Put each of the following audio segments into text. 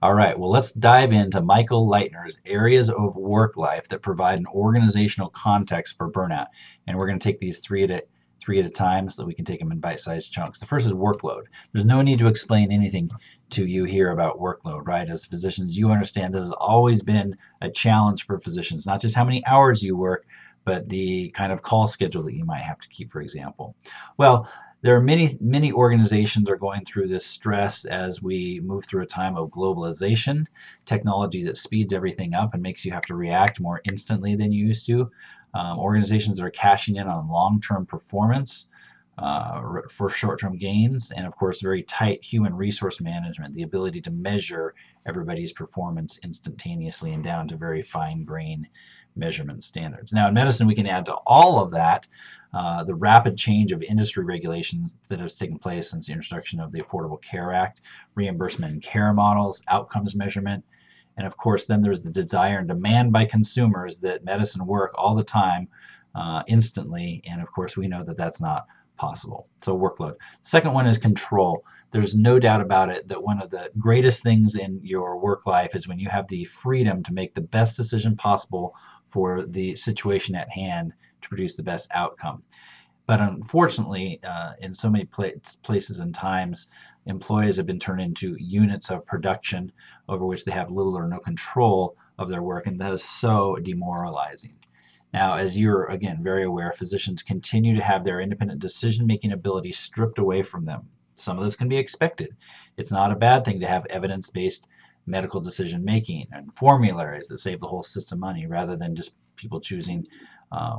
All right, well, let's dive into Michael Leitner's areas of work life that provide an organizational context for burnout. And we're going to take these three at a time so that we can take them in bite-sized chunks. The first is workload. There's no need to explain anything to you here about workload, right? As physicians, you understand this has always been a challenge for physicians, not just how many hours you work, but the kind of call schedule that you might have to keep, for example. Well, there are many organizations are going through this stress as we move through a time of globalization, technology that speeds everything up and makes you have to react more instantly than you used to. Organizations that are cashing in on long-term performance for short-term gains, and of course, very tight human resource management, the ability to measure everybody's performance instantaneously and down to very fine-grained measurement standards. Now, in medicine, we can add to all of that the rapid change of industry regulations that has taken place since the introduction of the Affordable Care Act, reimbursement and care models, outcomes measurement, and of course, then there's the desire and demand by consumers that medicine work all the time, instantly, and of course, we know that that's not possible. So workload. Second one is control. There's no doubt about it that one of the greatest things in your work life is when you have the freedom to make the best decision possible for the situation at hand to produce the best outcome. But unfortunately, in so many places and times, employees have been turned into units of production over which they have little or no control of their work, and that is so demoralizing. Now, as you're, again, very aware, physicians continue to have their independent decision-making ability stripped away from them. Some of this can be expected. It's not a bad thing to have evidence-based medical decision-making and formularies that save the whole system money rather than just people choosing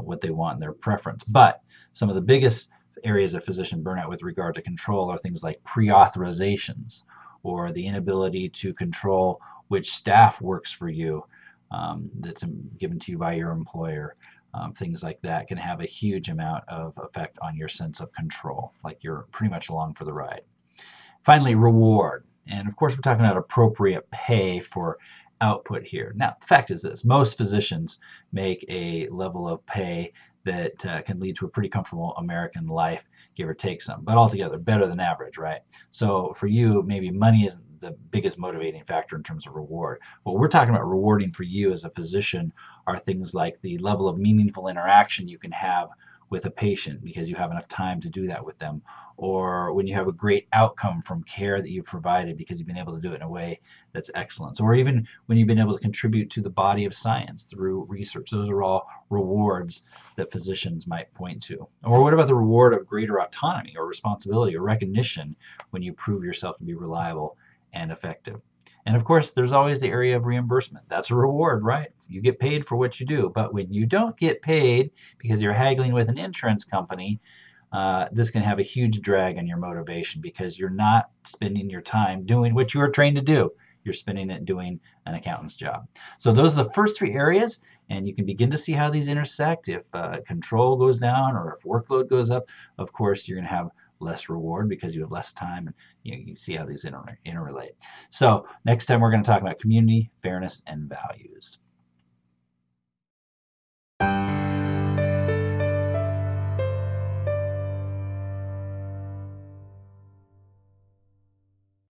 what they want in their preference. But some of the biggest areas of physician burnout with regard to control are things like pre-authorizations or the inability to control which staff works for you that's given to you by your employer. Things like that can have a huge amount of effect on your sense of control, like you're pretty much along for the ride. Finally, reward. And of course, we're talking about appropriate pay for output here. Now, the fact is this, most physicians make a level of pay that can lead to a pretty comfortable American life, give or take some, but altogether better than average, right? So for you, maybe money isn't the biggest motivating factor in terms of reward. What we're talking about rewarding for you as a physician are things like the level of meaningful interaction you can have with a patient because you have enough time to do that with them, or when you have a great outcome from care that you've provided because you've been able to do it in a way that's excellent, or even when you've been able to contribute to the body of science through research. Those are all rewards that physicians might point to. Or what about the reward of greater autonomy or responsibility or recognition when you prove yourself to be reliable and effective? And of course, there's always the area of reimbursement. That's a reward, right? You get paid for what you do. But when you don't get paid because you're haggling with an insurance company, this can have a huge drag on your motivation because you're not spending your time doing what you were trained to do. You're spending it doing an accountant's job. So those are the first three areas, and you can begin to see how these intersect. If control goes down or if workload goes up, of course, you're going to have less reward because you have less time, and you see how these interrelate. So next time we're going to talk about community, fairness, and values.